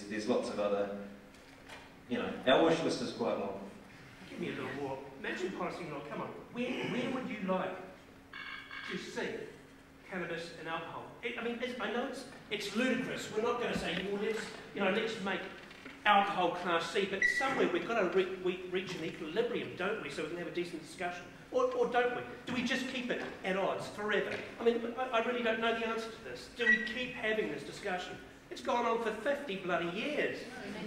there's lots of other, you know, our wish list is quite long. Give me a little more. Imagine policy law, come on. Where would you like to see cannabis and alcohol? I mean, I know it's ludicrous. We're not going to say, well, let's make alcohol class C, but somewhere we've got to reach an equilibrium, don't we, so we can have a decent discussion? Or don't we? Do we just keep it at odds forever? I mean, I really don't know the answer to this. Do we keep having this discussion? It's gone on for 50 bloody years.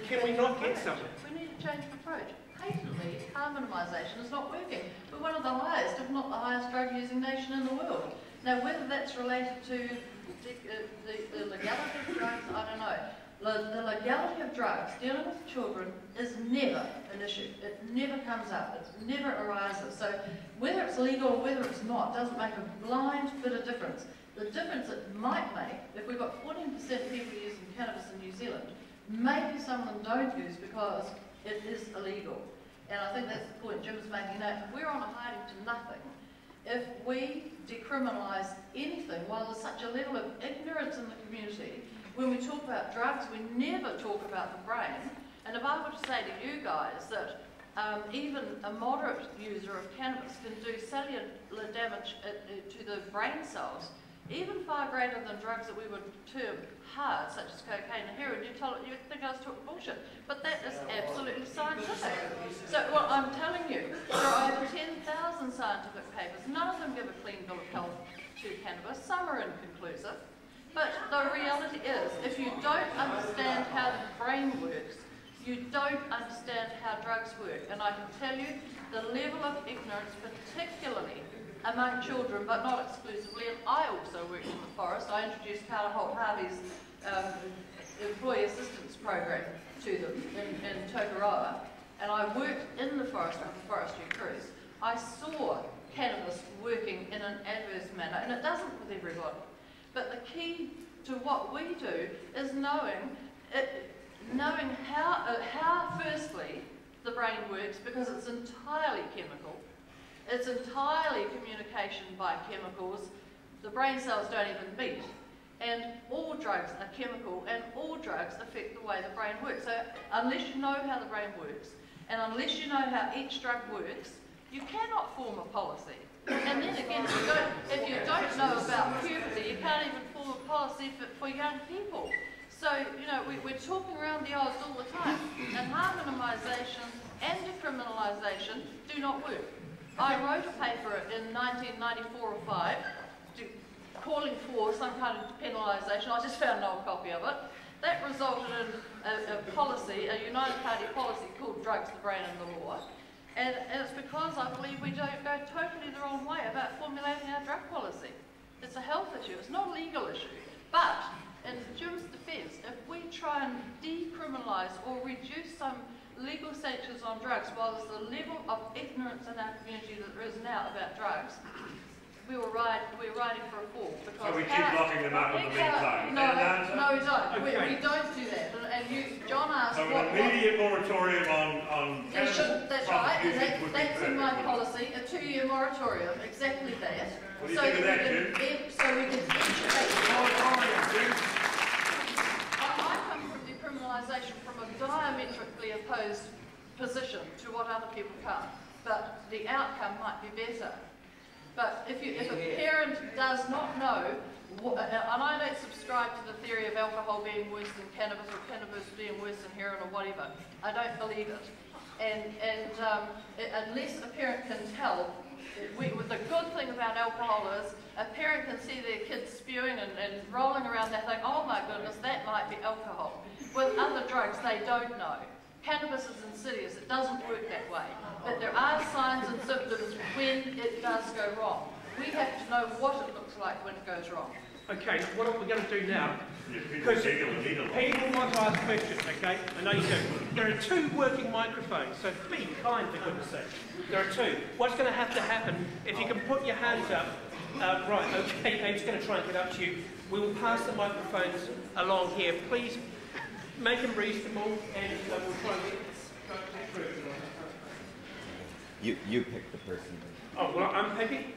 Can we not get somewhere? We need to change the approach. Patently, harm minimisation is not working. We're one of the highest, if not the highest, drug-using nation in the world. Now, whether that's related to the legality of drugs, I don't know. The legality of drugs dealing with children is never an issue. It never comes up. It never arises. So whether it's legal or whether it's not doesn't make a blind bit of difference. The difference it might make, if we've got 14% of people using cannabis in New Zealand, maybe some of them don't use because it is illegal. And I think that's the point Jim's making now. If we're on a hiding to nothing, if we decriminalise anything while there's such a level of ignorance in the community, when we talk about drugs, we never talk about the brain. And if I were to say to you guys that even a moderate user of cannabis can do cellular damage to the brain cells, even far greater than drugs that we would term hard, such as cocaine and heroin, you'd think I was talking bullshit. But that is absolutely scientific. So what I'm telling you, there are over 10,000 scientific papers. None of them give a clean bill of health to cannabis. Some are inconclusive. But the reality is, if you don't understand how the brain works, you don't understand how drugs work. And I can tell you, the level of ignorance, particularly among children, but not exclusively, and I also worked in the forest. I introduced Carla Holt-Harvey's Employee Assistance Program to them in Tokoroa, and I worked in the forest with the forestry crews. I saw cannabis working in an adverse manner, and it doesn't with everybody. But the key to what we do is knowing how firstly, the brain works, because it's entirely chemical. It's entirely communication by chemicals. The brain cells don't even meet. And all drugs are chemical, and all drugs affect the way the brain works. So unless you know how the brain works, and unless you know how each drug works, you cannot form a policy. And then again, if you don't know about puberty, you can't even form a policy for young people. So, you know, we're talking around the odds all the time, and harm minimisation and decriminalisation do not work. I wrote a paper in 1994 or 5 calling for some kind of penalisation. I just found an old copy of it. That resulted in a policy, a United Party policy called Drugs, the Brain and the Law. And it's because I believe we don't go totally the wrong way about formulating our drug policy. It's a health issue, it's not a legal issue. But, in Jim's defence, if we try and decriminalise or reduce some legal sanctions on drugs while there's the level of ignorance in our community that there is now about drugs, we're riding for a fall. So we keep locking them up in the meantime? No, we don't. Okay. We don't do that. And John asked so an immediate moratorium on cannabis that's right. That's in my policy, a 2-year moratorium, exactly that. What do you think of that, Jim? So we can educate. I come from decriminalisation from a diametrically opposed position to what other people come. But the outcome might be better. But if a parent does not know, and I don't subscribe to the theory of alcohol being worse than cannabis or cannabis being worse than heroin or whatever, I don't believe it. And unless a parent can tell, the good thing about alcohol is a parent can see their kids spewing and rolling around, they think, oh my goodness, that might be alcohol. With other drugs, they don't know. Cannabis is insidious, it doesn't work that way. But there are signs and symptoms when it does go wrong. We have to know what it looks like when it goes wrong. Okay, what we're going to do now, because people want to ask questions, okay? I know you do. There are 2 working microphones, so be kind for goodness sake. There are 2. What's going to have to happen, if you can put your hands up, right, okay, I'm just going to try and get up to you. We will pass the microphones along here. Please make them reasonable, and we'll try and get through. You pick the person. Oh, well, I'm picking?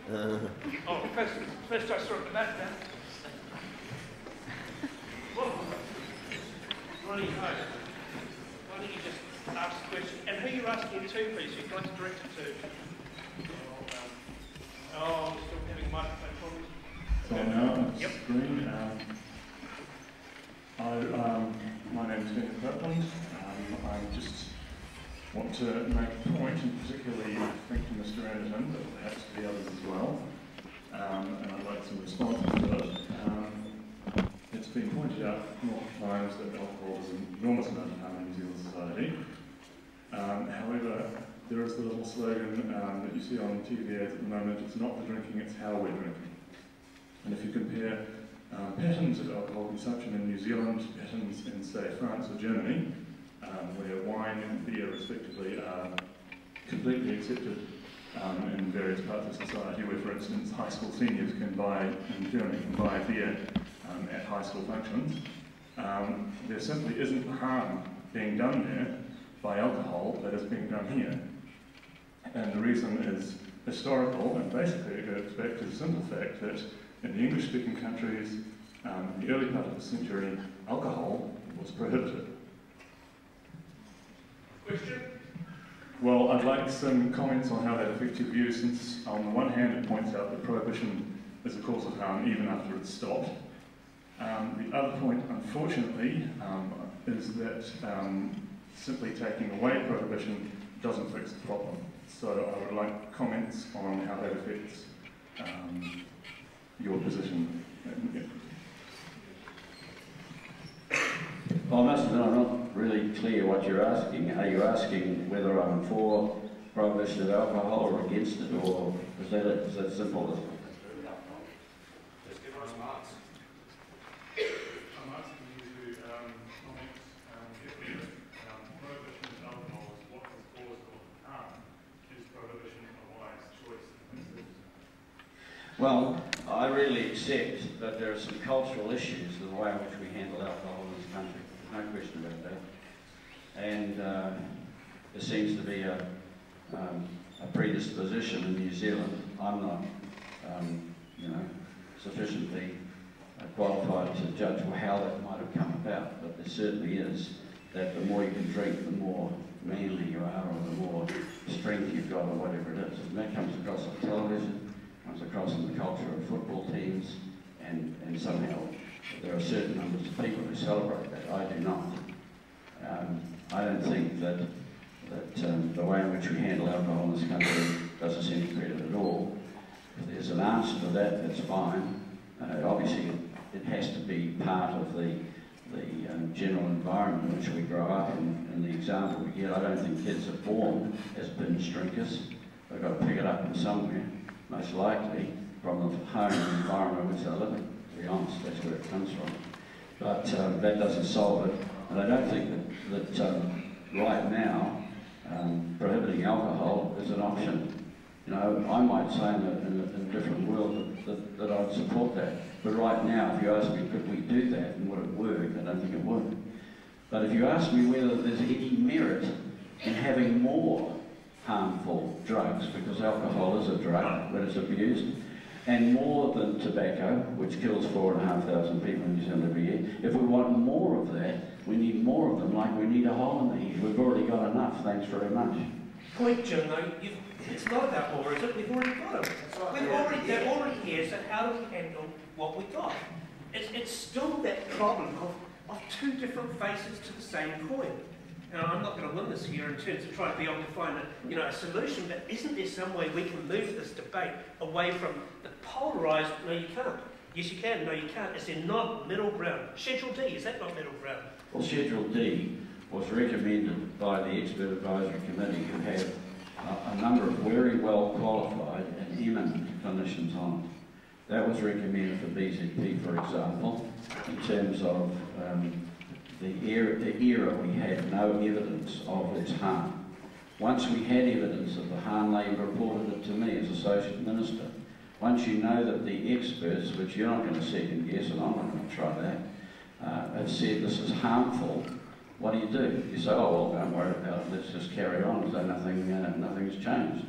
Oh, first I saw it at the back there. front of your phone. Why don't you just ask the question? And who you're asking it to, please? Who'd like to direct it to? Oh, we're still having microphone problems. So now on the Yep. screen, my name is Daniel Kirkland. I just want to make a point, and particularly thank you, Mr. Anderton, but perhaps to the others as well. And I'd like some responses to it. It's been pointed out multiple times that alcohol is an enormous amount of harm in New Zealand society. However, there is the little slogan that you see on TV ads at the moment, it's not the drinking, it's how we're drinking. And if you compare patterns of alcohol consumption in New Zealand, patterns in, say, France or Germany, where wine and beer respectively are completely accepted in various parts of society, where, for instance, high school seniors can buy, in Germany, can buy beer at high school functions, there simply isn't harm being done there by alcohol that is being done here. And the reason is historical, and basically it goes back to the simple fact that in the English-speaking countries, in the early part of the century, alcohol was prohibited. Question? Well, I'd like some comments on how that affects your view, since on the one hand it points out that prohibition is a cause of harm even after it's stopped. The other point, unfortunately, is that simply taking away prohibition doesn't fix the problem. So I would like comments on how that affects your position. Well, I must admit, I'm not really clear what you're asking. Are you asking whether I'm for prohibition of alcohol or against it, or is that it? Is that simple? Just give us marks. I'm asking you to comment if prohibition of alcohol is what has caused all the harm. Is prohibition a wise choice? Well, I really accept that there are some cultural issues in the way in which we handle alcohol in this country. There's no question about that. And there seems to be a predisposition in New Zealand. I'm not, sufficiently qualified to judge how that might have come about, but there certainly is that the more you can drink, the more manly you are, or the more strength you've got, or whatever it is. And that comes across on television, comes across in the culture of football teams, and somehow there are certain numbers of people who celebrate that. I do not. I don't think that the way in which we handle alcohol in this country does us any credit at all. If there's an answer to that, that's fine. Obviously, it has to be part of the general environment in which we grow up, and the example we get, I don't think kids are born as binge drinkers. They've got to pick it up from somewhere, most likely from the home environment in which they're living. To be honest, that's where it comes from. But that doesn't solve it, and I don't think that right now prohibiting alcohol is an option. You know, I might say in a different world that I'd support that. But right now, if you ask me, could we do that and would it work, I don't think it would. But if you ask me whether there's any merit in having more harmful drugs, because alcohol is a drug when it's abused, and more than tobacco, which kills 4,500 people in New Zealand every year, if we want more of that, we need more of them, like we need a hole in the head. We've already got enough, thanks very much. Point, Jim, though, it's not about more, is it? We've already got them. They're already here, so how do we handle what we got? It's still that problem of two different faces to the same coin. Now, I'm not going to win this here in terms of trying to be able to find a solution, but isn't there some way we can move this debate away from the polarised, no you can't, yes you can, no you can't, is there not middle ground? Schedule D, is that not middle ground? Well, Schedule D was recommended by the Expert Advisory Committee, who have a number of very well qualified and eminent clinicians on it. That was recommended for BZP, for example, in terms of the era we had no evidence of its harm. Once we had evidence of the harm, they reported it to me as Associate Minister. Once you know that the experts, which you're not going to second guess, and I'm not going to try that, have said this is harmful, what do? You say, oh, well, don't worry about it, let's just carry on as though nothing's changed.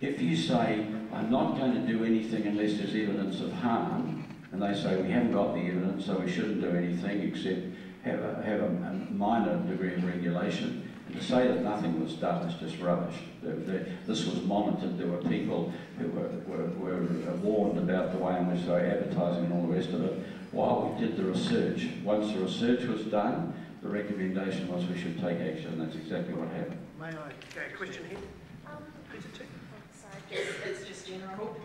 If you say, I'm not going to do anything unless there's evidence of harm, and they say, we haven't got the evidence, so we shouldn't do anything except have a minor degree of regulation. And to say that nothing was done is just rubbish. This was monitored. There were people who were warned about the way in which they were advertising and all the rest of it while we did the research. Once the research was done, the recommendation was we should take action, and that's exactly what happened. May I? Okay, question here. Peter, Sorry, it's just general.